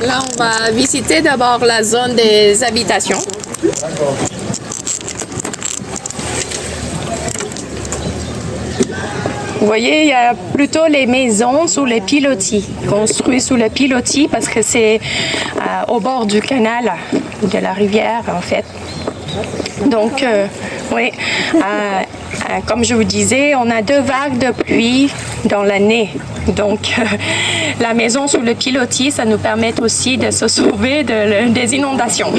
Là, on va visiter d'abord la zone des habitations. Vous voyez, il y a plutôt les maisons sous les pilotis, construites sous le pilotis parce que c'est au bord du canal, de la rivière en fait. Donc, oui, comme je vous disais, on a 2 vagues de pluie dans l'année. Donc, la maison sous le pilotis, ça nous permet aussi de se sauver des inondations.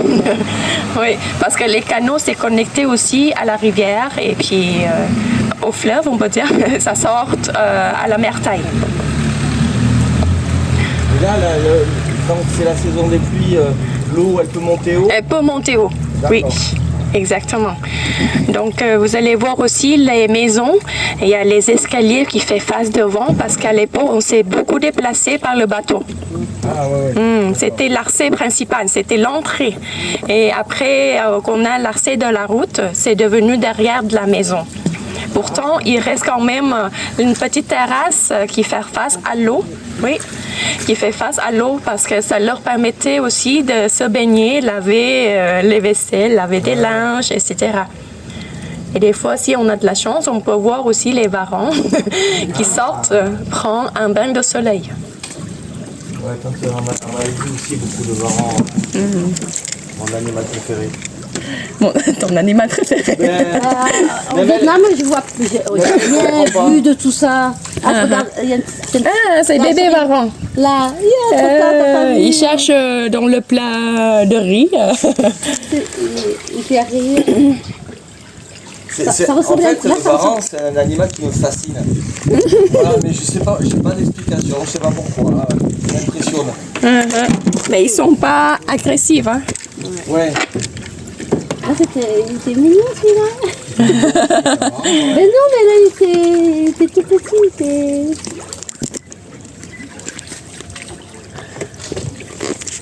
Oui, parce que les canaux, c'est connecté aussi à la rivière et puis au fleuve, on peut dire, ça sort à la mer Taille. Et là, quand c'est la saison des pluies, l'eau, elle peut monter haut? Elle peut monter haut, oui. Exactement. Donc, vous allez voir aussi les maisons. Il y a les escaliers qui font face devant parce qu'à l'époque, on s'est beaucoup déplacé par le bateau. Ah, ouais. C'était l'arcée principale, c'était l'entrée. Et après qu'on a l'arcée de la route, c'est devenu derrière de la maison. Pourtant, il reste quand même une petite terrasse qui fait face à l'eau. Oui, qui fait face à l'eau parce que ça leur permettait aussi de se baigner, laver les vaisselles, laver des linges, etc. Et des fois, si on a de la chance, on peut voir aussi les varans qui sortent, prendre un bain de soleil. Ouais, quand on a vu aussi beaucoup de varans, mon animal préféré. Bon, ton animal préféré. Au Vietnam, je vois j'ai rien vu de tout ça. Ah, regarde, c'est bébé varan. Là, Il cherche dans le plat de riz. Il fait rire. Ça En ressemble fait, à le varan, c'est un animal qui me fascine. Voilà, mais je sais pas, j'ai pas d'explication, je sais pas pourquoi. Ça m'impressionne. Mais ils sont pas agressifs, hein. Ouais. Ah, il était mignon celui-là. Mais non, mais là, il était tout petit.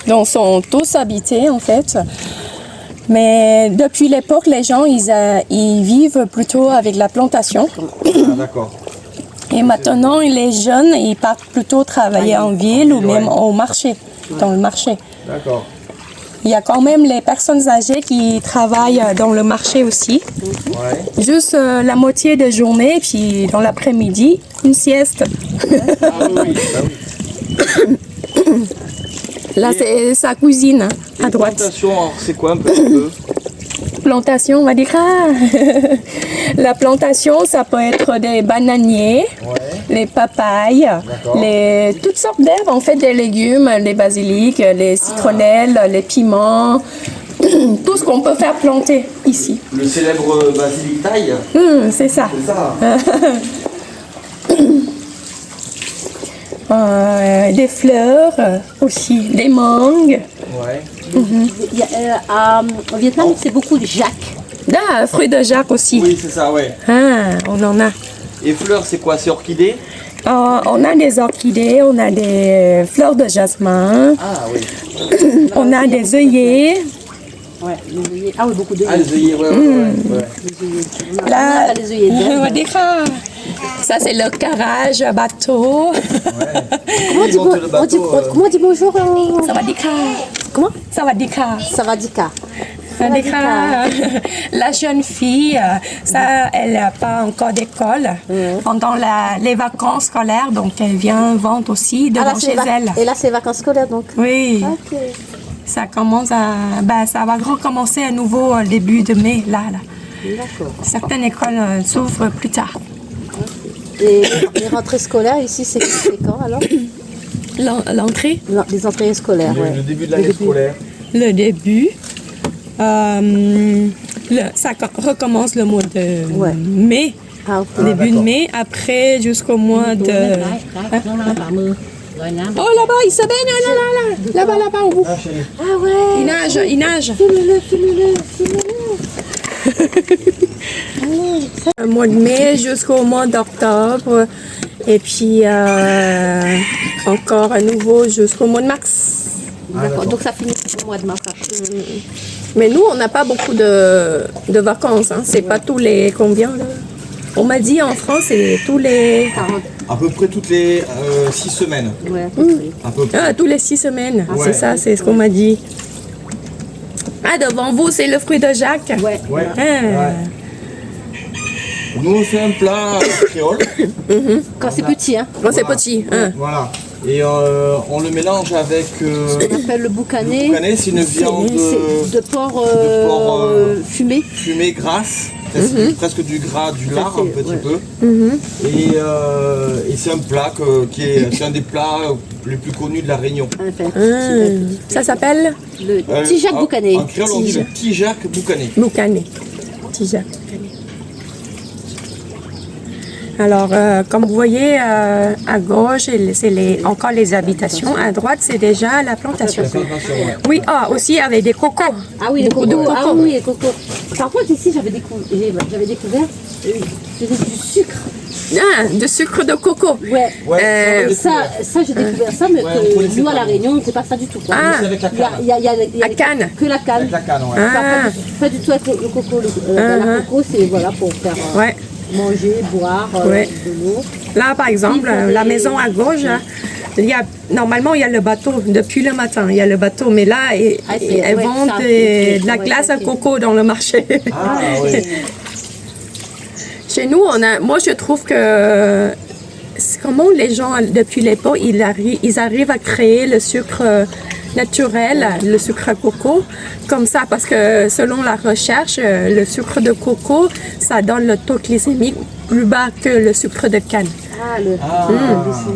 Donc, ils sont tous habités, en fait. Mais depuis l'époque, les gens, ils vivent plutôt avec la plantation. Ah, d'accord. Et maintenant, les jeunes, ils partent plutôt travailler en ville ou même au marché, dans le marché. D'accord. Il y a quand même les personnes âgées qui travaillent dans le marché aussi. Ouais. Juste la moitié de journée, puis dans l'après-midi, une sieste. Ah oui, bah oui. Là, c'est sa cousine, à droite. Plantation, alors, c'est quoi un peu? Plantation, on va dire. La plantation, ça peut être des bananiers, les papayes, toutes sortes d'herbes, en fait, des légumes, les basiliques, les citronnelles, les piments, tout ce qu'on peut faire planter ici. Le célèbre basilic thaï? C'est ça. C'est ça. Des fleurs aussi, des mangues. Ouais. Au Vietnam, c'est beaucoup de Jacques. Ah, fruits de Jacques aussi. Oui, c'est ça, ouais. Ah, on en a. Et fleurs, c'est quoi? C'est orchidée? On a des orchidées, on a des fleurs de jasmin, Ah oui. on a des œillets. Ouais, les œillets. Ah oui, beaucoup d'œillets. Ah, les œillets, ouais. Là, On a les œillets d'herbe. ça c'est le carrage à bateau. Comment on dit bonjour Ça va dire Comment Ça va dire Savadika. La jeune fille, ça, elle n'a pas encore d'école pendant les vacances scolaires, donc elle vient vendre aussi devant chez elle. Et là, c'est vacances scolaires, donc. Oui, Ok. ça commence ça va recommencer à nouveau au début de mai, là. D'accord. Certaines écoles s'ouvrent plus tard. Et les rentrées scolaires, ici, c'est quand, alors? L'entrée, Les entrées scolaires, ouais. Le début de l'année scolaire. le début, ça recommence le mois de mai. Ah, ok. Début de mai, après jusqu'au mois de... Oh là-bas, il se baigne, là-bas, au bout. Ah, chérie. Ah ouais. Il nage. Filmez-le. Le mois de mai jusqu'au mois d'octobre. Et puis encore à nouveau jusqu'au mois de mars. D'accord, donc ça finit au mois de mars. Mais nous, on n'a pas beaucoup de vacances. Hein. C'est pas tous les combien là? On m'a dit en France, c'est tous les... 40. À peu près toutes les 6 semaines. Ouais, à peu près. À peu près. Ah, tous les 6 semaines, Ouais. c'est ça, c'est ce qu'on m'a dit. Ah, devant vous, c'est le fruit de Jacques. Ouais. Ouais. Ah. Ouais. Nous, on fait un plat créole. Quand c'est petit, hein. Bon, c'est Voilà. petit. Hein. Voilà. Et on le mélange avec On appelle le boucané. le boucané, c'est une viande C'est de porc, porc, fumé. fumée grasse, presque du gras, du lard un petit ouais. peu. Et c'est un plat c'est un des plats les plus connus de la Réunion. Enfin, Ça s'appelle le tijac boucané. En créole, on dit le tijac boucané. Boucané. Tija. Alors, comme vous voyez, à gauche, c'est encore les habitations. À droite, c'est déjà la plantation. Oui, aussi avec des cocos. Ah oui, les Beaucoup de cocos. Ah cocos. oui, les cocos. Par contre, ici, j'avais découvert, ils faisaient du sucre. Ah, de sucre de coco. Ouais. Ouais, Ça, j'ai découvert ça, mais Ouais, on que connaissait nous, pas. à La Réunion, c'est pas ça du tout. Quoi. Ah. C'est avec la Il y a, canne. il y a, il y a, il y a La canne. Que la canne. Avec la canne, ouais. Ah. Pas du tout avec le coco. La coco, c'est voilà, pour faire Ouais. manger, boire, Ouais. de l'eau. Là, par exemple, Ils font des- la maison à gauche, là, normalement, il y a le bateau depuis le matin. Il y a le bateau, mais là, elles ouais, vendent ça, de la ouais, glace ça, à coco dans le marché. Ah oui. Chez nous, moi, je trouve que comment les gens, depuis l'époque, ils arrivent à créer le sucre naturel, le sucre à coco, comme ça, parce que selon la recherche, le sucre de coco, ça donne le taux glycémique plus bas que le sucre de canne. Ah, le.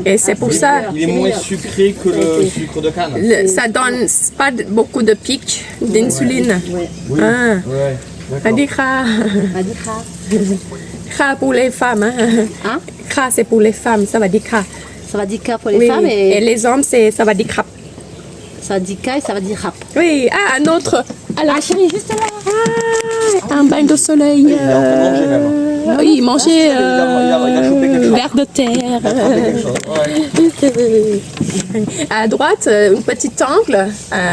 Et c'est pour ça, Il est moins sucré que le sucre de canne. ça donne pas beaucoup de pics d'insuline. Ouais. Oui. Ah. Ouais. D'accord. Radikra. Radikra. Kra pour les femmes. Hein? Kra, c'est pour les femmes, ça va dire kra. Ça va dire K pour les Oui. femmes Et et les hommes, ça va dire crap. ça va dire K et ça va dire rap. Oui, un autre. Ah, chérie, juste là. Un bain de soleil. Il est en train de manger, même. Oui, manger il a chopé quelque chose. verre de terre. Quelque chose. Ouais. À droite, une petite temple.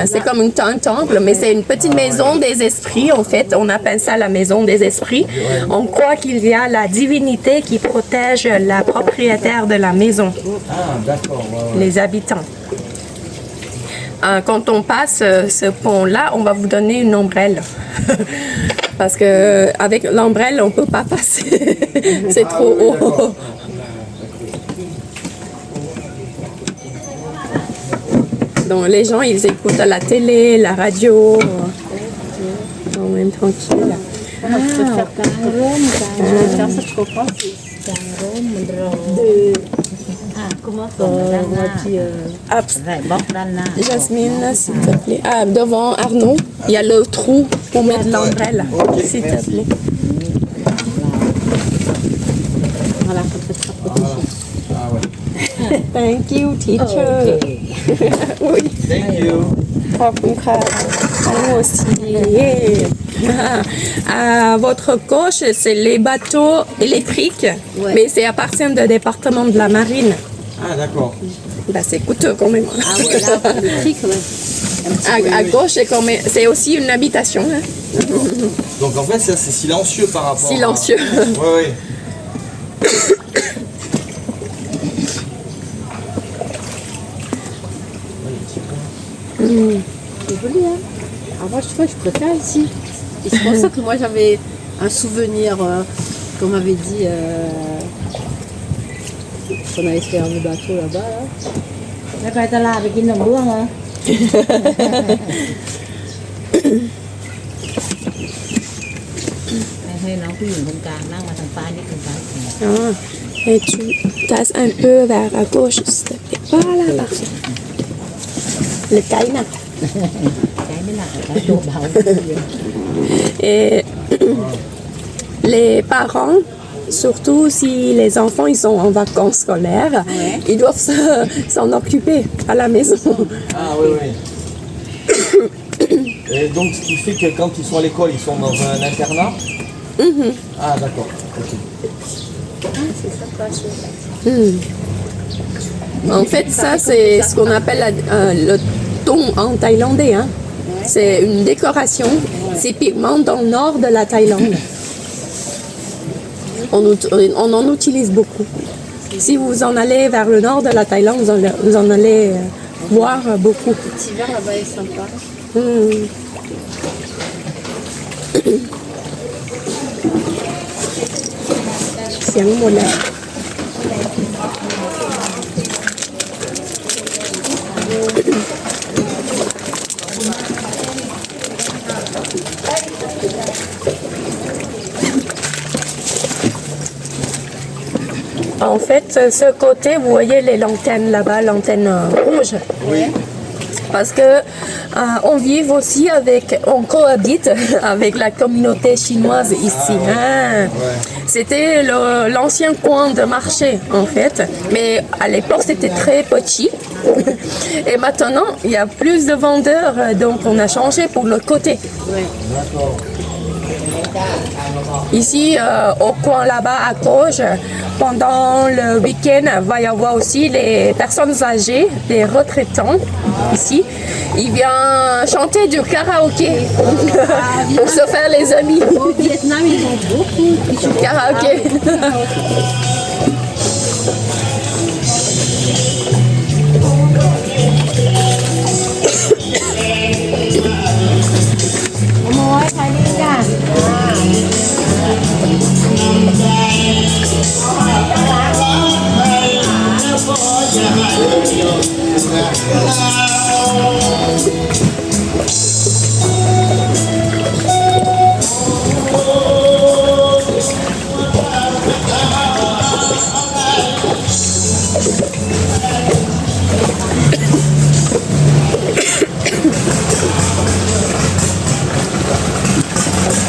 C'est comme un temple, mais c'est une petite maison des esprits. En fait, on appelle ça la maison des esprits. On croit qu'il y a la divinité qui protège la propriétaire de la maison, Ah, d'accord. Ouais, ouais. les habitants. Quand on passe ce pont-là, on va vous donner une ombrelle. Parce que avec l'ombrelle, on peut pas passer. C'est trop oui, haut. d'accord. Donc les gens, ils écoutent la télé, la radio. Ils sont même tranquilles. Je peux faire ça, tu comprends? De. Ah, comment ça? On dit. Hop. Jasmine, s'il te plaît. Ah, devant Arnaud, il y a le trou pour mettre l'ombrelle. S'il te merci. plaît. Voilà, faut te protéger. Ah ouais. Thank you, teacher. Oui. Thank you. ขอบคุณค่ะ Nous aussi. À votre gauche, c'est les bateaux électriques, Ouais. mais c'est appartient du département de la marine. Ah, d'accord. Bah, c'est coûteux quand même. Ah, voilà, le truc, ouais. À gauche, c'est aussi une habitation. Hein. Donc en fait, ça, c'est silencieux par rapport Silencieux. Oui, oui. C'est joli, hein? Alors moi, je préfère ici. Et c'est pour ça que moi, j'avais un souvenir, qu'on m'avait dit, qu'on allait faire le bateau là-bas. Là. แล้วไปตลาดไปกินขนมด้วงเหรอ ให้น้องผู้หญิงคนกลางนั่งมาทางซ้ายนี่คือซ้าย Ah, et tu tasses un peu vers à gauche, s'il te plaît. Voilà, parfait. Le caïna. ใจไม่หนักแต่ตัวเบา Et les parents, surtout si les enfants ils sont en vacances scolaires, ils doivent s'en occuper à la maison. Ah oui, oui. Et donc ce qui fait que quand ils sont à l'école, ils sont dans un internat. Ah d'accord. Ok. En fait, ça c'est ce qu'on appelle le thon en thaïlandais. Hein. C'est une décoration typiquement dans le nord de la Thaïlande. on en utilise beaucoup. Si vous en allez vers le nord de la Thaïlande, vous en allez voir beaucoup. Cet hiver là-bas est sympa. Xiang Mola. En fait, ce côté, vous voyez les lanternes là-bas, l'antenne rouge. Oui. Parce que on vit aussi on cohabite avec la communauté chinoise ici. Hein. C'était l'ancien coin de marché en fait, mais à l'époque c'était très petit. Et maintenant il y a plus de vendeurs, donc on a changé pour l'autre côté. Ici, au coin là-bas à gauche, pendant le week-end, il va y avoir aussi les personnes âgées, les retraitants ici. Ils viennent chanter du karaoké pour se faire les amis. Au Vietnam, ils ont beaucoup de Karaoké.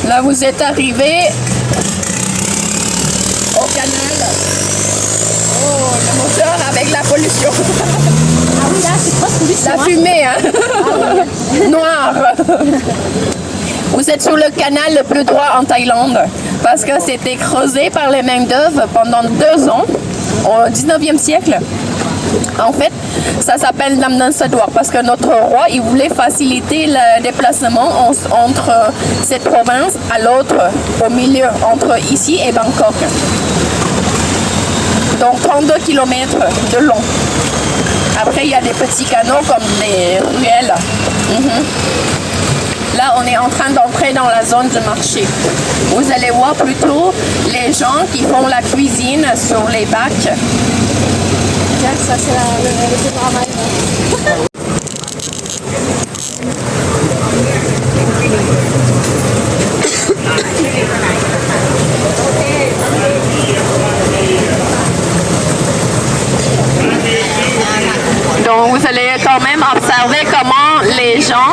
Là, vous êtes arrivé au canal. Oh, le moteur avec la pollution. Ah oui, là, c'est pas pollution. La fumée, hein? Noire. Vous êtes sur le canal le plus droit en Thaïlande parce que c'était creusé par les mains d'œuvre pendant 2 ans au 19e siècle. En fait, ça s'appelle Namdan Sadwar parce que notre roi, il voulait faciliter le déplacement entre cette province à l'autre, au milieu, entre ici et Bangkok. Donc 32 km de long. Après, il y a des petits canaux comme des ruelles. Là, on est en train d'entrer dans la zone du marché. Vous allez voir plutôt les gens qui font la cuisine sur les bacs. Ça, c'est le télétravail. Donc, vous allez quand même observer comment les gens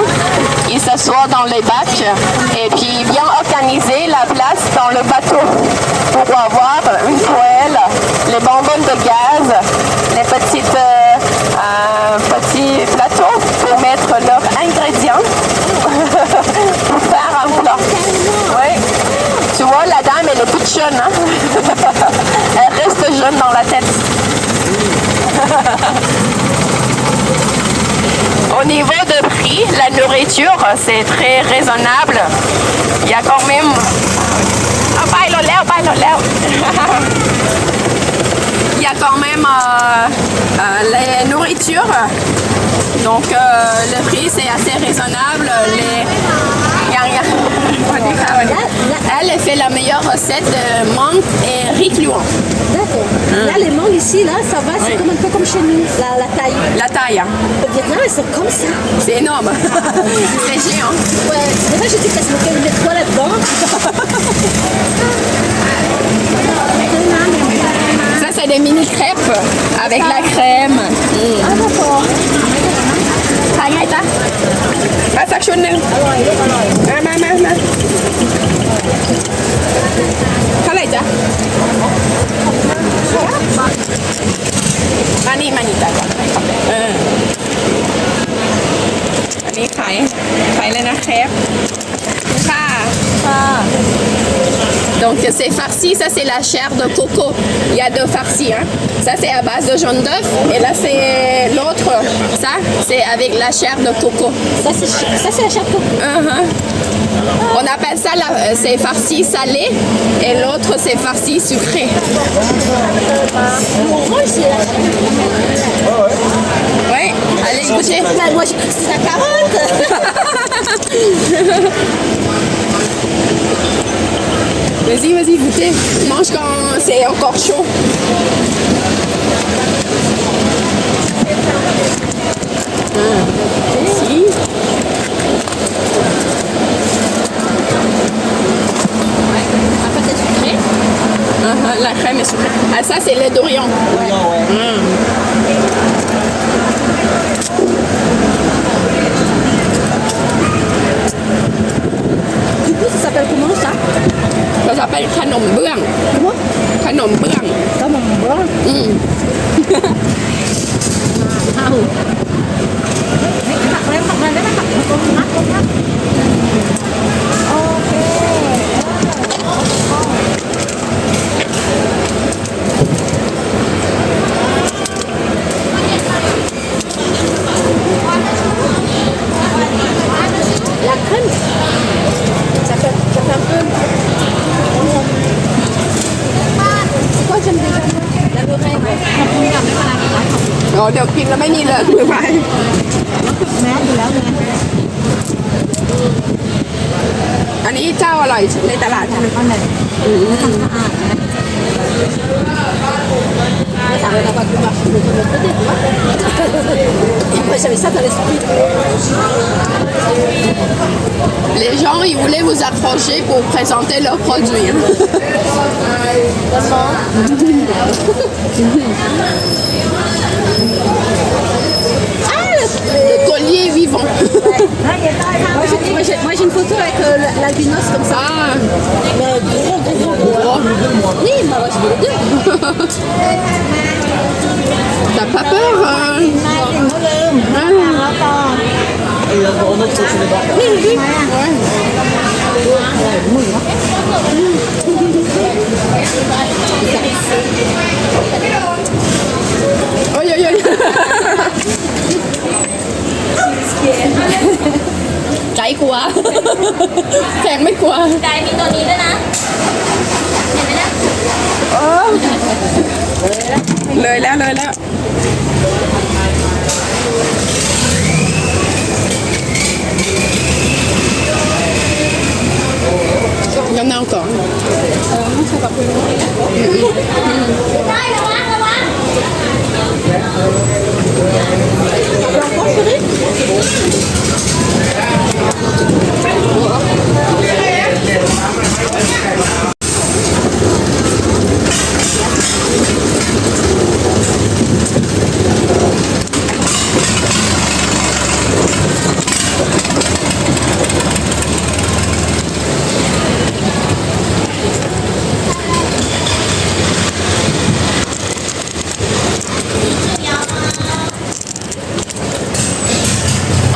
ils s'assoient dans les bacs et puis bien organiser la place dans le bateau pour avoir une poêle, les bonbonnes de gaz, les petits plateaux pour mettre leurs ingrédients pour faire un plat. Oui. Tu vois, la dame, elle est toute jeune. Hein? Elle reste jeune dans la tête. Au niveau de prix, la nourriture, c'est très raisonnable. Il y a quand même... Il y a quand même les nourritures. Donc le prix, c'est assez raisonnable. Elle fait la meilleure recette de mangue et riz kluang. D'accord. Là, les mangues ici, là, ça va, c'est comme un peu comme chez nous, la taille. La taille. Hein. Au Vietnam, elles sont comme ça. C'est énorme. C'est géant. Ouais, c'est vrai, je dis qu'elles se mettent quoi là-dedans. Ça, c'est des mini crêpes avec la crème. Ah, d'accord. ขายไงจ๊ะมาสักชุดหนึ่งมาเท่าไหร่จ๊ะมานี่จ้ะอันนี้ขายเลยนะแคปค่ะ Donc c'est farci, ça c'est la chair de coco. Il y a 2 farcis. Hein. Ça c'est à base de jaune d'œuf et là c'est l'autre. Ça c'est avec la chair de coco. Ça c'est la chair de coco. On appelle ça, c'est farci salé et l'autre c'est farci sucré. Moi, c'est la Oui, allez goûter. Moi, j'ai cru que c'était la carotte. Vas-y, vas-y, goûtez. Mange quand c'est encore chaud. Ici. Après, c'est sucré. La crème est sucrée. Ah, ça, c'est lait d'Orient. Du coup, ça s'appelle comment ça? Ça s'appelle Khanom Beung. Comment? Khanom Beung. Comme un blanc. Ah oui. La crème, ça fait un peu... C'est quoi que j'aime déjà? La meringue. เดี๋ยวกินแล้วไม่มีเลยมือไป แม่อยู่แล้วไง อันนี้เจ้าอร่อยในตลาดใช่ไหม อันไหนทำสะอาดนะça n'a pas pu marcher de l'autre côté, tu vois. Moi, j'avais ça dans l'esprit. Les gens, ils voulaient vous approcher pour présenter leurs produits. Le collier vivant. Moi, j'ai une photo avec l'albinos comme ça. Ah, Mais gros. Oui, moi, je veux les deux. t'as pas peur Oui. Ôi, ôi, ôi. Cháy quá. Thèm mấy quá. ไก่มีตัวนี้ด้วยนะ เห็นไหมนะ เลยแล้วเลยแล้ว Il y en a encore. ได้ระวังระวัง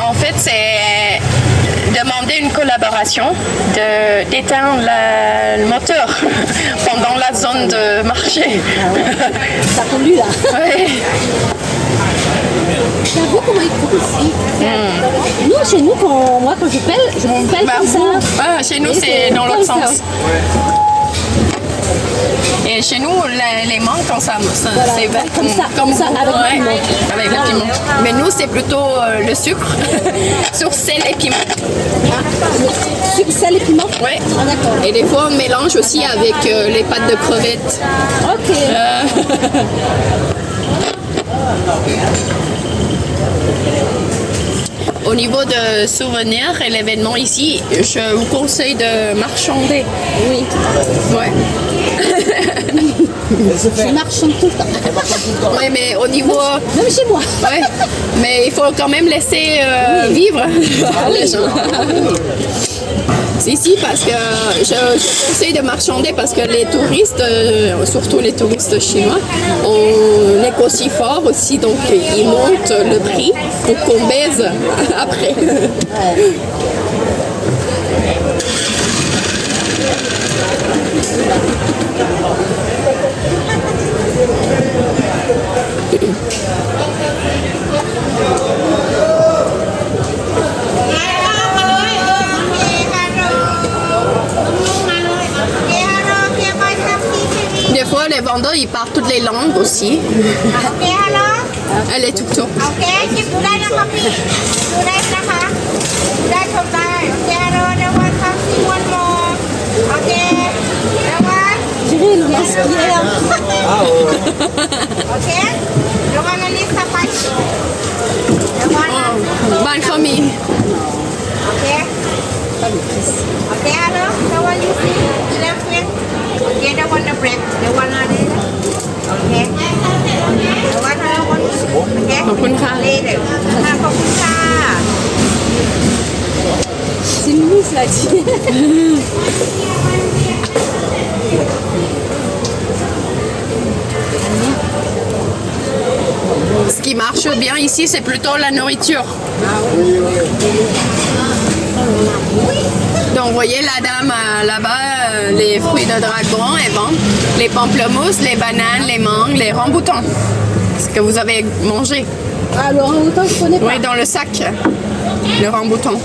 En fait, c'est demander une collaboration, d'éteindre le moteur pendant la zone de marché. Ça pollue là. Ouais. J'avoue comment ils font ici. Nous, chez nous, quand je pèle Bah, comme ça. ah, chez nous, Et c'est dans l'autre comme ça. sens. Et chez nous, les menthes, quand ça c'est comme ça, avec le piment. avec le piment. Mais nous, c'est plutôt le sucre sur sel et piment. Sucre, sel et piment. Ouais. Ah, d'accord. Et des fois, on mélange aussi avec les pâtes de crevettes. Ok. Au niveau de souvenirs et l'événement ici, je vous conseille de marchander. Oui. Ouais. Je marchande tout le temps. Ouais, mais au niveau... Même chez moi. Ouais, mais il faut quand même laisser vivre les gens. C'est ici parce que je conseille de marchander parce que les touristes, surtout les touristes chinois, on négocie fort aussi, donc ils montent le prix pour qu'on baise après. taekwondo, il parle toutes les langues aussi. Ok, hello. Elle est tout tout. โอเคหยิบดูได้นะคะพี่ดูได้นะคะดูได้ชมได้โอเคฮัลโหลเดี๋ยววันซัมซิงวันโมโอเคเดี๋ยววัน Cyril, qu'est-ce qu'il y a? Ah, ouais. โอเคเดี๋ยววันอันนี้สไปซ์เดี๋ยววัน บ้านเขามี โอเคโอเคฮัลโหลเดี๋ยววันยูซีเลฟเวนโอเคเดี๋ยววันเบรกเดี๋ยววันอะไรโอเคเดี๋ยววันอะไรวันโอเค ขอบคุณค่ะ นี่เดี๋ยวขอบคุณค่ะ C'est mignon cela dit. Ce qui marche bien ici, c'est plutôt la nourriture. Donc, vous voyez la dame là-bas, les fruits de dragon, elle vend les pamplemousses, les bananes, les mangues, les ramboutans. Ce que vous avez mangé. Ah, le orang-outan, je connais pas. Oui, dans le sac, le ramboutan.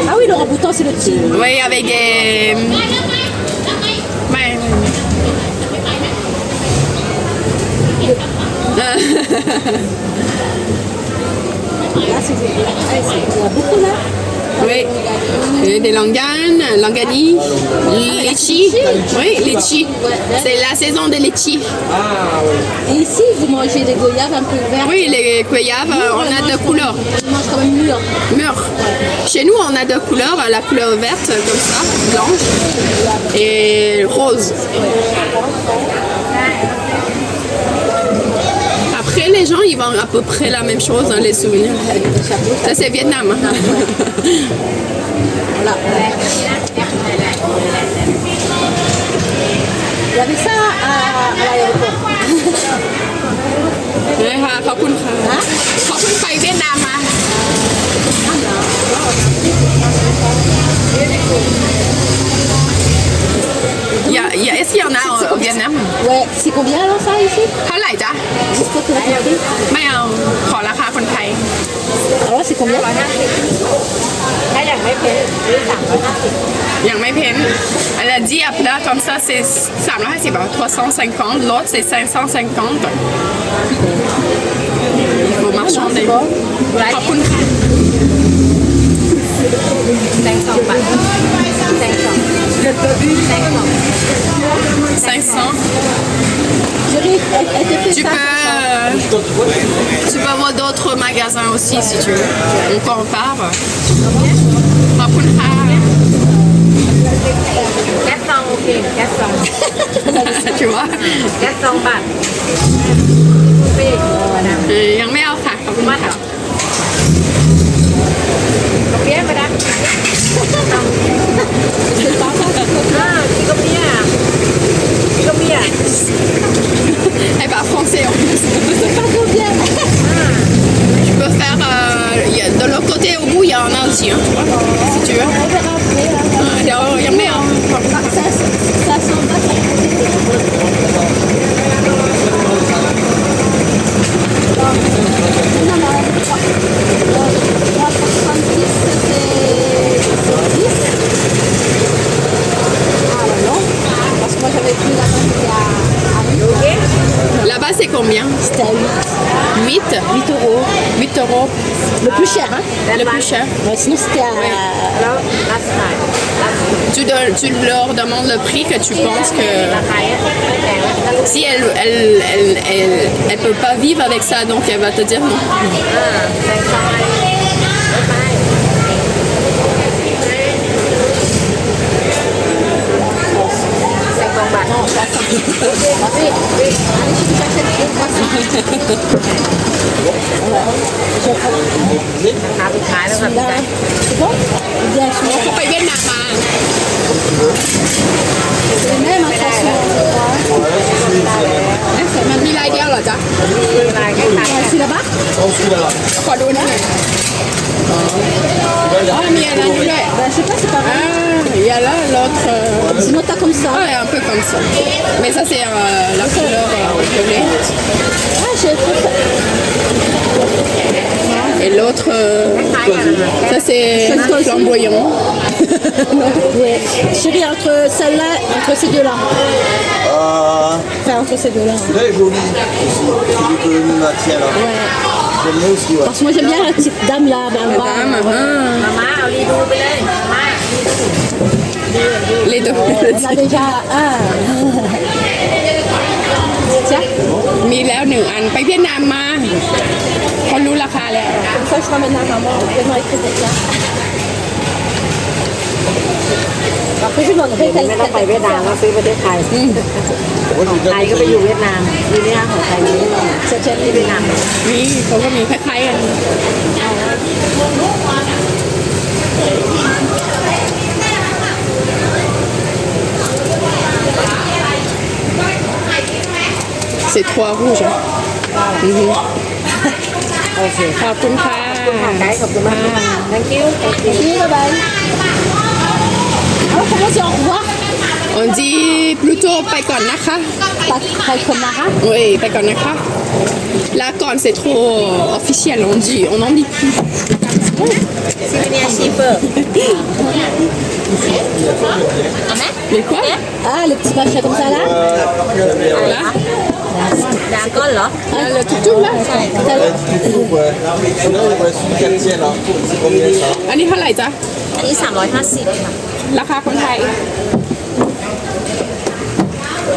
Ah oui, le orang-outan, c'est le petit. Oui, avec des... Ouais. Là, c'est... Ah, il y a beaucoup là. Oui, et des langani, litchi. Oui, litchi. C'est la saison des litchis. Et ici, vous mangez des goyaves un peu vertes. Oui, les goyaves, on a deux couleurs. On mange quand même mûr. Mûr. Chez nous, on a deux couleurs, la couleur verte comme ça, blanche, et rose. Après, les gens, ils vendent à peu près la même chose, hein, les souvenirs. Ça, c'est Vietnam. Voilà. Il y avait ça à l'aéroport. นะคะขอบคุณค่ะขอบคุณไปเวียดนามมา Est-ce qu'il y en a au Vietnam? Ouais, c'est combien alors ça ici? เท่าไหร่จ๊ะ Juste pour que la compris. ไม่เอา ขอราคาคนไทย Alors là, c'est combien? ถ้าอย่างไม่เพ้นหรือ350 ยังไม่เพ้นElle a dit à plat comme ça, c'est 350, 350. L'autre, c'est 550. Il faut marchander. ขอบคุณค่ะ 2 บาท500. Chérie, elle te fait Tu ça. peux avoir d'autres magasins aussi si tu veux. On compare. ขอบคุณค่ะ แก๊สซองโอเคแก๊สซอง Tu vois แก๊สซองบาทฟรีมาดาม ยังไม่เอาค่ะขอบคุณมากค่ะ Combien madame? Ah, c'est combien? C'est combien? Elle parle français en plus. C'est pas combien. Tu peux faire de l'autre côté au bout, il y en a aussi, hein, tu vois, si tu veux. On verra après. Il y en a un. Ça s'en va. Non, non, 3,70 c'est 10. Ah non, parce que moi j'avais pris la main qui à 8. Là-bas, c'est combien? C'était à 8. 8 8 euros. 8 euros. Le plus cher, hein? Le plus cher. Ouais, sinon c'était à... Alors, last time. Tu leur demandes le prix que tu penses que... ราคาเนี่ย Si elle peut pas vivre avec ça, donc elle va te dire non. ใส่ซองอะไรไป 50 บาท Allez, je te achète deux croissants. ราคาสุดท้ายแล้วแบบ Là, c'est bon? Bien, je suis เขาไปเวียดนามมา c'est les mêmes, attention. มันมีลายเดียวเหรอจ๊ะ ลายคล้ายๆกัน C'est là-bas? Oh, celui-là, là. ขอดูหน่อยอ๋อมีอันนั้นด้วย Ben, je sais pas, c'est pas vrai. Ah, il y a là l'autre. Sinon, t'as comme ça. Ouais, un peu comme ça. Mais ça, c'est la couleur violet. Ah, j'ai fait ça. Et l'autre, ça, c'est flamboyant. Ouais. Chérie, entre celle-là, entre ces deux-là. Enfin, entre ces deux-là. Celui-là est joli aussi. C'est l'économie maintien là. J'aime bien aussi, ouais. Parce que moi j'aime bien la petite dame là, dans le bas. Dame, Maman,เอาลีดูไปเลยมา les deux. On a déjà un. Tiens, มีแล้วหนึ่งอันไปเวียดนามมาเขารู้ราคาแล้ว une fois je ramène à maman, je vais écrire ça. Après je lui demanderai ไม่ต้องไปเวียดนามก็ซื้อประเทศไทย Moi, j'ai ไท déjà ยก็ไปอยู่เวียดนามทีนี้ของไทยนี่ที่เวียดนาม นี่เขาก็มีคล้ายๆกัน C'est trois rouges. โอเค ขอบคุณค่ะ ไกด์ขอบคุณมาก thank you Merci, bye bye. Alors comment c'est au revoir? On dit plutôt ไปก่อนนะคะ Pas comme Mara. Oui, ไปก่อนนะคะ Là, quand c'est trop officiel, on n'en dit plus. ซีเนียชีเปอร์ Mais quoi Ah, le petit machin comme ça là. Là ดาก้อนเหรอ Là, le toutou là ouais. Celui-là, ouais, celui qui tient là. C'est combien ça? อันนี้เท่าไหร่จ๊ะ อันนี้350ค่ะ ราคาคนไทย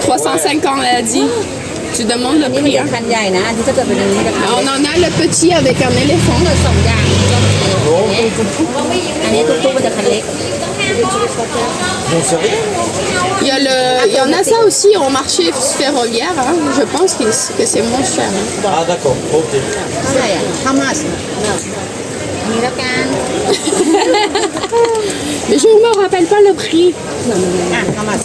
350 elle a dit. Tu demandes le นี่ prix. เป็น Hein. คันใหญ่นะอันที่ถ้าเกิดเป็นอย่างนี้ก็ On en a le petit avec un éléphant. สองอย่าง อันนี้ตุ๊กๆมันจะคันเล็ก J'en sais rien. Il y en a ça aussi au marché ferroviaire. Hein. Je pense que c'est moins cher. Hein. Ah, d'accord, ok. เท่าไหร่อ่ะ how much มีแล้วกัน Mais je ne me rappelle pas le prix. อ่ะ how much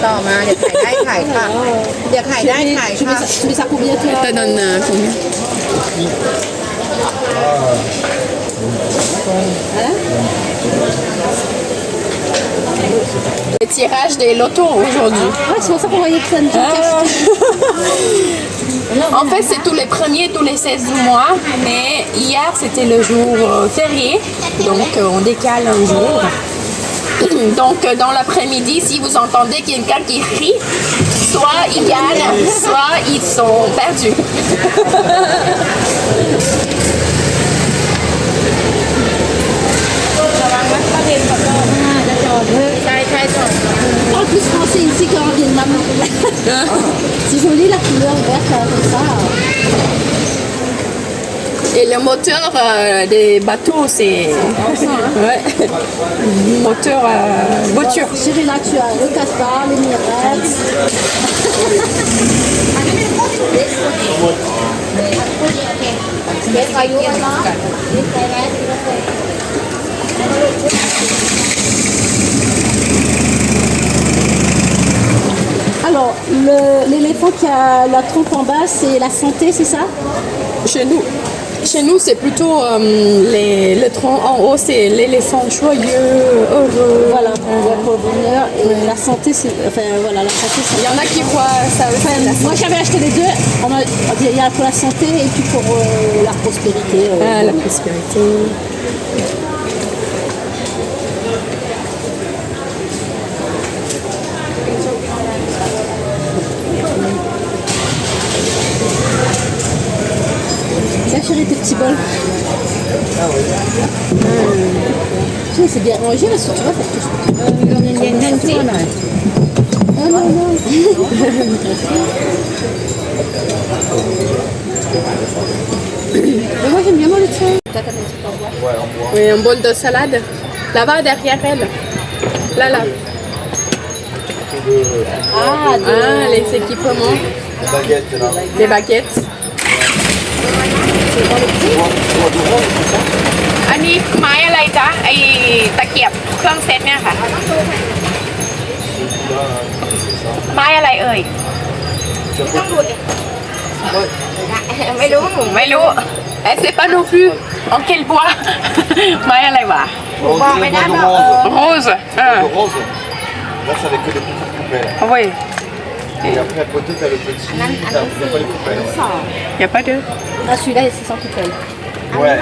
ต่อมาเดี๋ยวขายได้ขายค่ะเดี๋ยวขายได้ขาย Tu ค่ะ mets ça combien toi? Ça donne combien Le tirage des lotos aujourd'hui. Ouais, c'est pour ça qu'on voyait que ça ne En fait, c'est tous les premiers, tous les 16 du mois. Mais hier, c'était le jour férié. Donc, on décale un jour. Donc, dans l'après-midi, si vous entendez quelqu'un qui crie, soit ils gagnent, soit ils sont perdus. En plus, quand c'est ici quand on vient de maman. C'est joli la couleur verte comme ça. Et le moteur des bateaux, c'est ouais. Moteur voiture. Chérie, là tu as le Qatar, les Emirates. Alors, l'éléphant qui a la trompe en bas, c'est la santé, c'est ça? Chez nous, c'est plutôt le tronc en haut, c'est l'éléphant joyeux, heureux. Voilà, on voit pour le bonheur. Et la santé, c'est. Enfin, voilà, la santé, c'est. Il y en a qui voient ça aussi. Enfin, moi, j'avais acheté les deux. Il y a pour la santé et puis pour la prospérité. Ah, la prospérité. Tiens, chérie, tes petits bols. C'est bien rangé là, si tu vois, parce que Ah non, non. Mais moi, j'aime bien moi le tien. Oui, un bol de salade. Là-bas, derrière elle. Là, là. Ah, Ah, les équipements. Baguette là. Les baguettes. อันนี้ไม้อะไรจ๊ะไอตะเกียบเครื่องเซตเนี่ยค่ะ ไม้อะไรเอ่ย ไม่รู้หนูไม่รู้เอ๊ะc'est pas non plus en quel bois ไม้อะไรวะ On dirait le bois de rose. rose Le rose. Là, c'est avec que des petites coupelles. oui Et après, à côté, t'as le petit. Il n'y a pas les coupelles. il y a pas de Ah, celui-là, c'est sans coupelle. Ouais.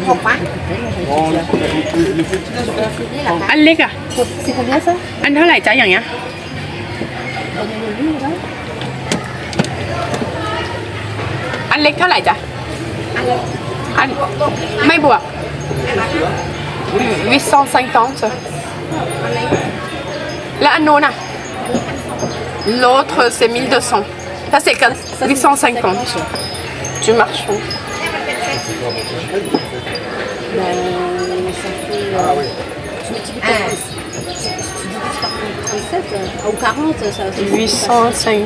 หกปะ Bon, le petit là, celui-là. อันเล็กอ่ะ C'est combien ça? อันเท่าไหร่จ๊ะอย่างเงี้ย อันเล็กเท่าไหร่จ๊ะ อันไม่บวก850 แล้วอันโน้นอ่ะ l'autre c'est 1200 ça c'est 850 du marchand Ça fait. Tu multiplies par 37 ou 40, ça. 850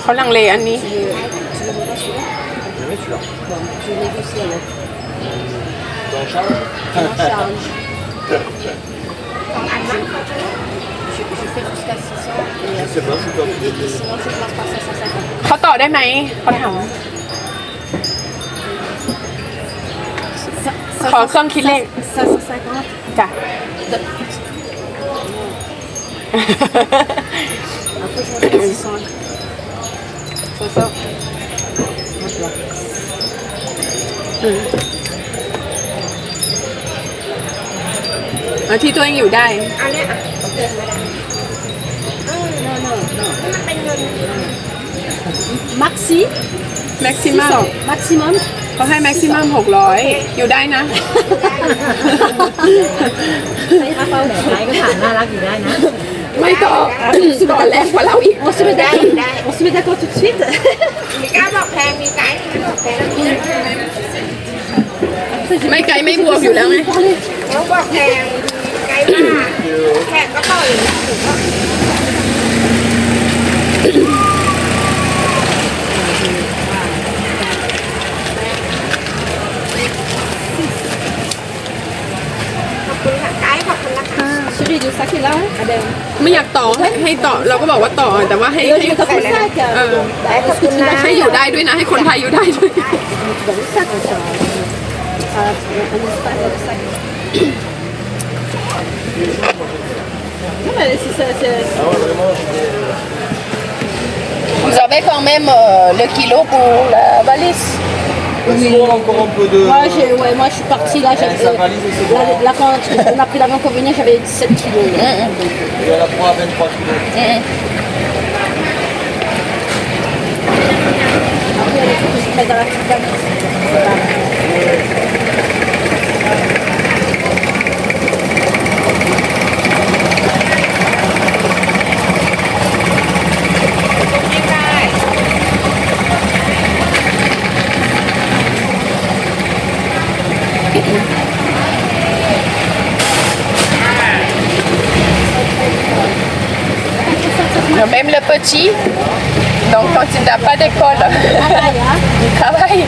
เขาลังเลอันนี้ Jamais celui-là. Bon, je négocie alors. Dans Charles. En charge. Je fais jusqu'à 600 et Je sais pas, c'est toi qui décides. sinon je passe par 550. เขาต่อได้ไหมเขาถาม ขอเครื่องคิดเลข 550. จ้ะ Après je vais faire 600. เอาที่ตัวเองอยู่ได้ อันเนี้ยอ่ะ Maxi, maximum 600. Maximum. เขาให้ maximum 600 อยู่ได้นะ Ça ira pas au-dessus. ไหนก็ถามน่ารักอยู่ได้นะ ไม่ต่อต่อแรงกว่าเราอีก On se met d'accord tout de suite. มีกล้าบอกแพงมีไกด์ที่บอกแพง ไม่ไกลไม่บวกอยู่แล้วไง เขาบอกแพงไกด์ว่าแพงก็ต่ออยู่ถูกปะ ขอบคุณค่ะไกด์ขอบคุณนะคะ Celui de sac est là. Ah ben, ไม่อยากต่อให้ต่อเราก็บอกว่าต่อแต่ว่าให้ je vais dans le sac. เออ ขอบคุณนะ ให้อยู่ได้ด้วยนะ ให้คนไทยอยู่ได้ด้วย Dans le sac, ça. Un espace dans le sac. Non, mais c'est. Ah ouais, vraiment, Vous avez quand même le kilo pour la valise. il faut encore un peu de. Moi, je suis partie là. Sa valise, c'est bon. Là, quand on a pris l'avion pour venir, j'avais 17 kilos. Et elle a 3 à 23 kilos. Après, il faut que je mette dans la petite valise. Même le petit, donc quand il n'a pas d'école, il travaille.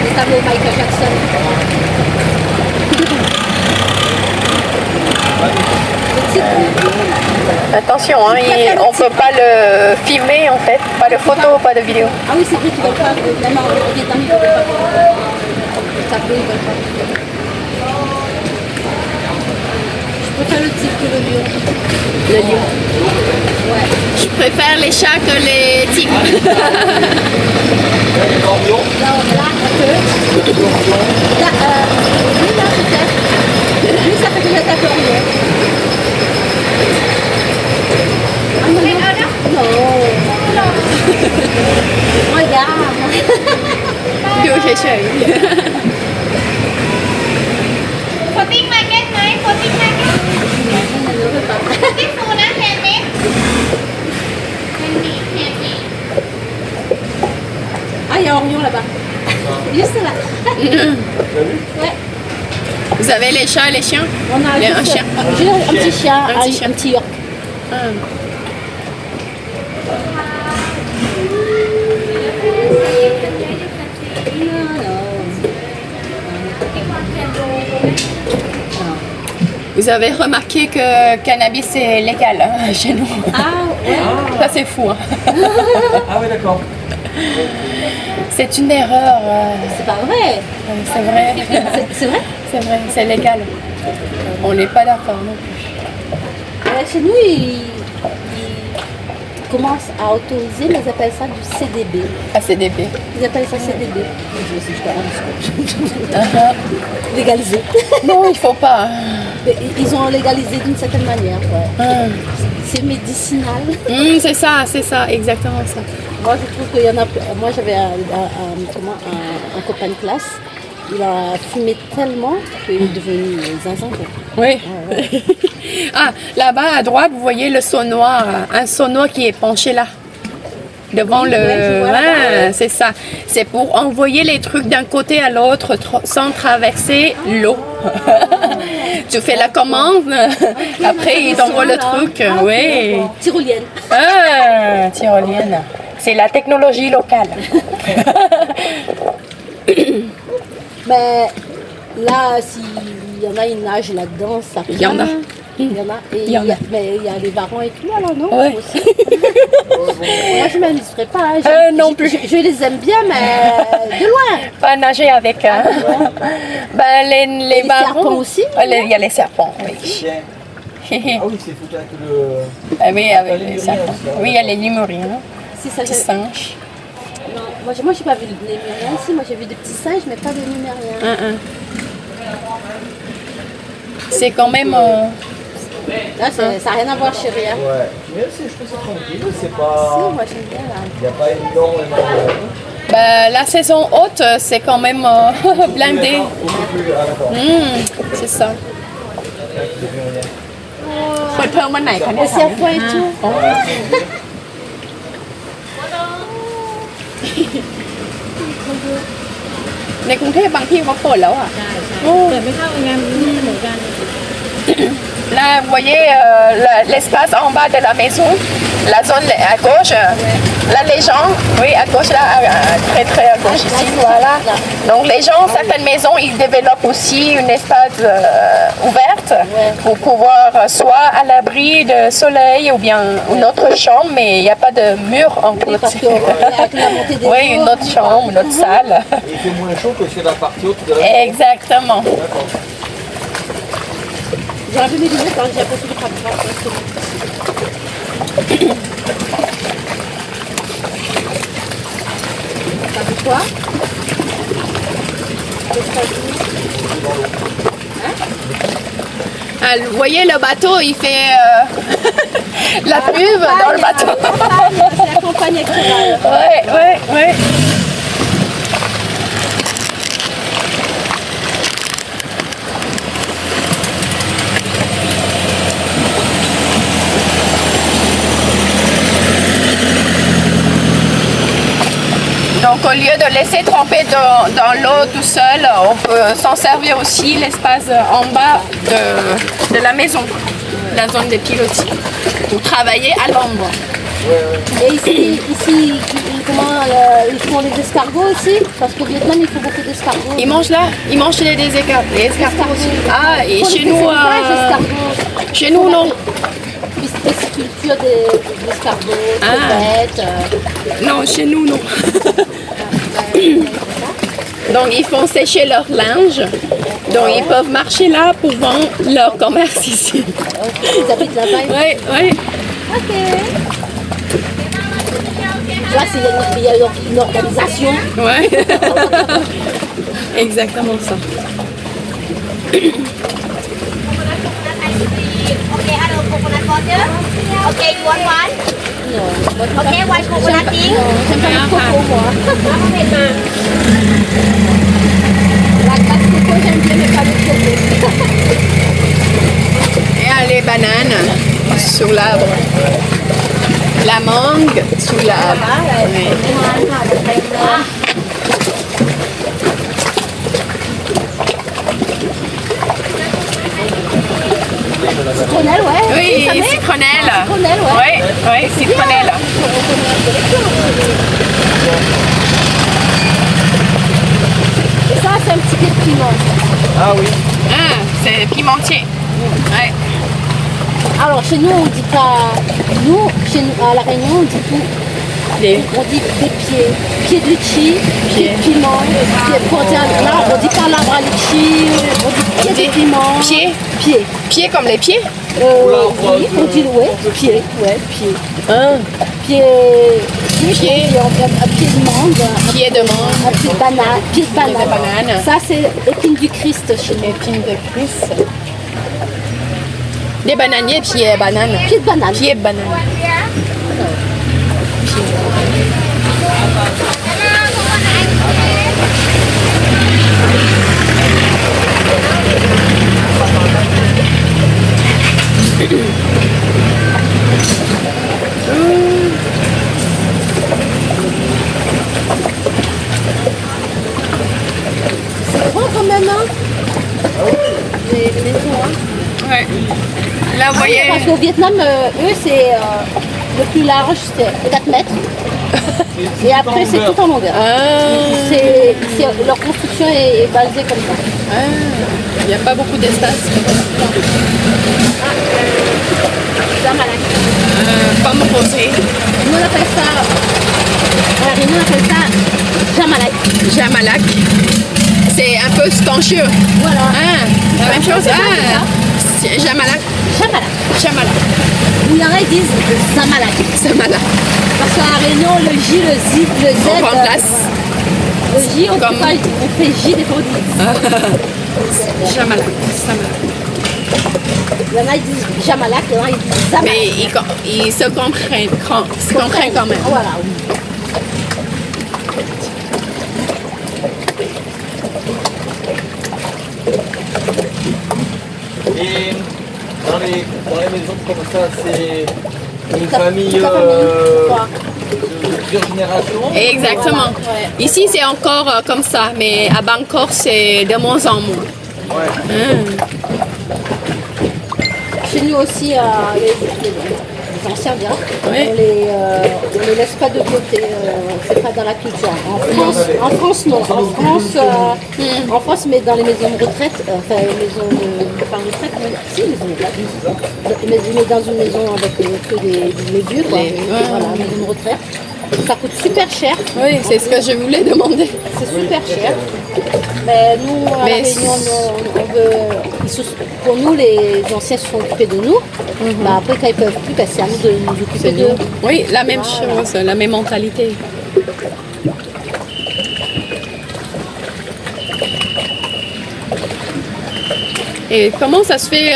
Le tableau Michael Jackson. Attention, hein, on ne peut pas le filmer en fait, pas de photo, pas de vidéo. Ah oui, c'est vrai qu'ils veulent pas. Même en Vietnam, ils veulent pas. Le tableau, ils veulent pas. Je préfère le tigre que le lion. Le lion. Ouais. Je préfère les chats que les tigres. Les grands lions. Là, un peu. Là, lui, là, peut-être. Lui, ça fait que j'ai tapé en lion. Ah non, non. Non. Regarde. ดูเฉย โฟติ้งมาร์เก็ตไหมโฟติ้งมาร์เก็ต Elle ne veut pas. โฟติ้งฟูนะแฮนด์เมดแฮนด์เมด Ah, il y a Orion là-bas. Juste là. Ouais.ๆ Vous avez les chats et les chiens? On a Il y a un juste- chien. J'ai un petit chien, Un petit chien. un petit York. Vous avez remarqué que cannabis est légal hein, chez nous. Ah, ouais. Ça c'est fou. Hein. Ah oui, d'accord. C'est une erreur. C'est pas vrai. C'est vrai. C'est vrai. C'est vrai, c'est légal. On n'est pas d'accord non plus. Chez nous, ils commencent à autoriser, mais ils appellent ça du CDB. ACDP. Ils appellent ça CDB. Je sais, je légalisé. Non, il faut pas. Mais ils ont légalisé d'une certaine manière. Ouais. C'est médicinal. C'est ça, exactement ça. Moi, je trouve qu'il y en a. Moi, j'avais un copain de classe. Il a fumé tellement qu'il est devenu zinzin. Oui. Ah, là-bas à droite, vous voyez le seau noir. Un seau noir qui est penché là. Devant le. je vois là-bas, c'est ça. C'est pour envoyer les trucs d'un côté à l'autre sans traverser l'eau. Tu fais la commande, après ils t'envoient le truc. Oui. Tyrolienne. Ah, tyrolienne. C'est la technologie locale. Mais là, s'il y en a, ils nagent là-dedans, ça Il y en a. Il y en a. Et Il y en a. Mais il y a les varans et tout, alors non Ouais. aussi. Moi, je ne m'amuserais pas. Hein. Non plus. Je les aime bien, mais de loin. Pas nager avec. Hein. Ben, les barons. serpents aussi, Il y a les serpents, oui. Chien. Ah oui, c'est foutu avec le. Ah oui, avec les serpents. Oui, il y a les limuriens, Si ça, les singes. non, moi, j'ai pas vu de lémuriens ici. Moi, j'ai vu des petits singes, mais pas de lémuriens. C'est quand même. Là, ça n'a rien à voir chez rien. Ouais. Mais je trouve que c'est tranquille, c'est Si, pas. moi, j'aime bien là. Il n'y a pas énormément de. Ben, la saison haute, c'est quand même blindé. Beaucoup plus. Ah d'accord. C'est ça. Les serpents et tout. ในกรุงเทพบางที่เขาเปิดแล้วอ่ะ แต่ไม่เท่ากันเหมือนกัน Là, vous voyez l'espace en bas de la maison, la zone à gauche. Là, les gens, oui, à gauche, là, très très à gauche ici, voilà. Donc, les gens, certaines maisons, ils développent aussi une espace ouverte pour pouvoir soit à l'abri de soleil ou bien une autre chambre, mais il n'y a pas de mur en Parce clôture. qu'avec la montée des Oui, eaux, une autre chambre, une autre salle. Il fait moins chaud que sur la partie haute de la. Exactement. j'ai enlevé mes lunettes quand j'ai aperçu le crabe. T'as vu quoi? Ah, vous voyez, le bateau, il fait la pub dans le bateau. C'est la campagne actuelle. Oui. Donc au lieu de laisser tremper dans l'eau tout seul, on peut s'en servir aussi l'espace en bas de la maison, la zone des pilotis, pour travailler à l'ombre. Et ici ils font les escargots aussi, parce qu'au Vietnam il faut beaucoup d'escargots. Ils mangent là, ils mangent les escargots aussi. Ah, et chez nous, chez nous non. Pisciculture d'escargots, crevettes. Non, chez nous non. Donc ils font sécher leur linge, donc ils peuvent marcher là pour vendre leur commerce ici. Ils habitent là-bas. Oui. Ok. Là, il y a une organisation. Ouais. Exactement ça. Okay, hello, coconut water. Okay, you want one? Okay, one coconut tea. J'aime pas le coco, moi. La glace coco, j'aime bien, mais pas le coco. Et ah, les bananes sous l'arbre. La mangue sous l'arbre. Oui. Citronnelle, ouais. Oui, Vous savez? citronnelle. Citronnelle, ouais. Oui, citronnelle. Et ça, c'est un petit peu de piment. Ah oui. Ah, c'est pimentier. Ouais. Alors, chez nous, on dit pas... Nous, à La Réunion, on dit tout. Les- On dit des pieds. Pieds de litchi, pieds de piment. Pour dire l'arbre, on dit pas l'arbre à litchi, on dit pieds de piment. Pieds Pieds. Pieds comme les pieds Oui, on dit pieds, pieds. Pieds, Pieds. un pied de mangue, Pieds de mangue. un pied de banane, pied de banane. banane. Ça, c'est épine du Christ chez nous. Épines de Christ. Des bananiers, pieds banane. Pied de banane. Pieds banane. C'est grand quand même, hein? Les maisons, hein? Ouais. Là, vous voyez. Parce qu'au Vietnam, eux, c'est le plus large, c'est 4 mètres. Et après, c'est tout en longueur. Leur construction est basée comme ça. Il n'y a pas beaucoup d'espace. Pomme rosée. Nous, on appelle ça, à la Réunion, on appelle ça Jamalak. Jamalak. C'est un peu scancheux. Voilà. La même chose. C'est Jamalak. Jamalak. Jamalak. Ou il y en a qui disent Zamalak. Jamalak. Parce qu'à la Réunion, le J, le Z, le Z. On remplace. Le J, on Comme- dit pas, on fait J des fois. Jamalak. Jamalak. Il y en a qui disent Jamalak, il y en a qui disent Zamalak. Mais ils se comprennent quand même. Voilà. Et dans les maisons comme ça, c'est une famille Toute la quoi. de plusieurs générations. Exactement. Voilà, ouais. Ici, c'est encore comme ça, mais à Bangkok, c'est de moins en moins. Ouais. Chez nous aussi, les anciens bien, Oui. on les laisse pas de côté, c'est pas dans la culture. En France non. En France, mais dans les maisons de retraite, enfin les maisons de pas retraite, mais si maisons de retraite, mais dans une maison avec que des vieux quoi. Voilà, maison de retraite. Ça coûte super cher. Oui, c'est ce que je voulais demander. C'est super cher. Mais nous, à Mais La Réunion, on veut. Pour nous, les anciens se sont occupés de nous. Bah, après, quand ils peuvent plus, bah, c'est à nous de nous occuper d'eux. Oui, la même chose, la même mentalité. Et comment ça se fait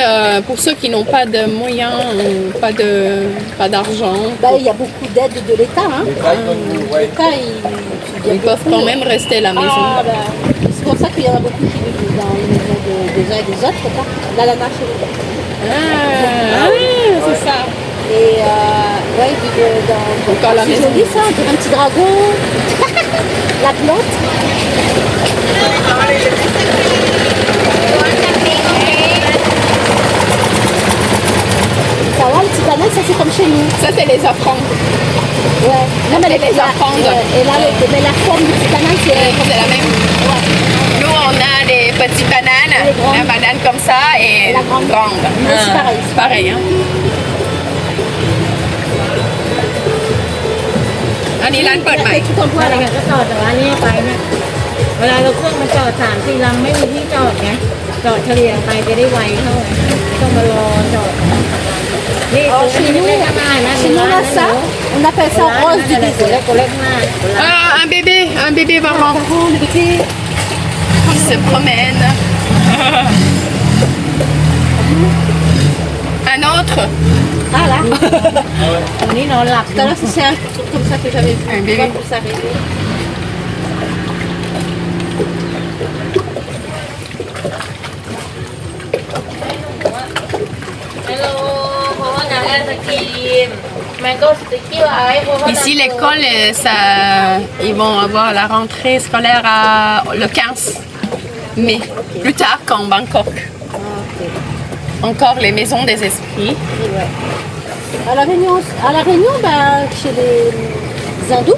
pour ceux qui n'ont pas de moyens, ou pas d'argent? Bah, il y a beaucoup d'aides de l'État. Hein. Ouais. L'État, Ils peuvent quand même rester à la maison. Ah, bah, c'est pour ça qu'il y en a beaucoup qui vivent dans les maisons des uns et des autres. Quoi. Là, la marche, C'est ça. et ouais, ils vivent dans. Encore la C'est maison. joli ça, on dirait un petit dragon. La plante. Ça va, le petit banane, ça c'est comme chez nous. Ça, c'est les offrandes. Ouais. Non, mais C'est les offrandes. Et là, mais la forme du petit banane, c'est. C'est la même. Nous, on a des petites bananes, Les grandes. la banane comme ça et La grande. grande. C'est pareil. C'est pareil, hein. อันนี้ร้านเปิดใหม่ ทุกคนพูด อะ อะไร ไร กันก็จอดจากร้านนี้ไปเนี่ยเวลาเราเครื่องมันจอด3-4 ลำไม่มีที่จอดไงจอดเฉลี่ยไปจะได้ไวเข้าไงต้องมารอจอดนี่ซื้อที่เล็กๆง่ายๆนะ Chez nous, là, ça, on appelle ça rose du ตัว désert. เล็กตัวเล็กมาก Un bébé maman Enfant, le bébé. qui se promène. Un autre, Ah là, ตัวนี้นอนหลับ tout à l'heure, c'est un truc comme ça que j'avais vu. Un bébé. Pour s'arrêter. Ici, l'école, ils vont avoir la rentrée scolaire le 15 mai, plus tard qu'en Bangkok. Encore les maisons des esprits. Et ouais. À la Réunion, bah, chez les hindous,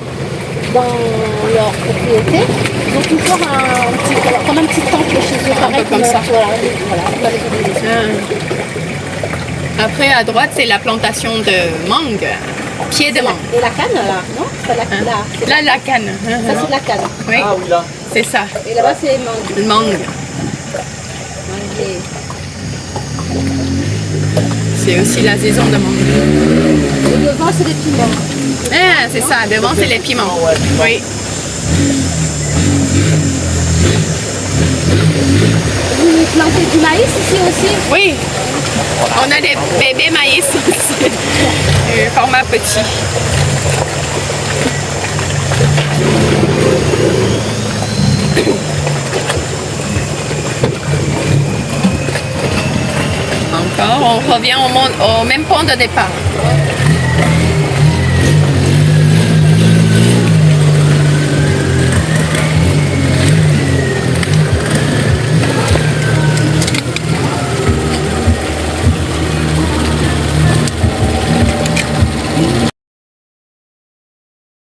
dans leur propriété, ils ont toujours comme un petit temple chez eux, pareil comme ça. Voilà, dans les églises. Après, à droite, c'est la plantation de mangue. Pied de mangue. Et la canne, là, non? C'est pas la, là, Là, la canne. ça, c'est de la canne. Oui, Ah oui, là. c'est ça. Et là-bas, c'est les mangues. Le mangue. Manguier. C'est aussi la saison de mangue. Et devant, c'est des piments. Ah, c'est ça. Devant, c'est les piments. Oui. Vous plantez du maïs ici aussi? Oui. On a des bébés maïs aussi. Format petit. Encore, on revient au même point de départ.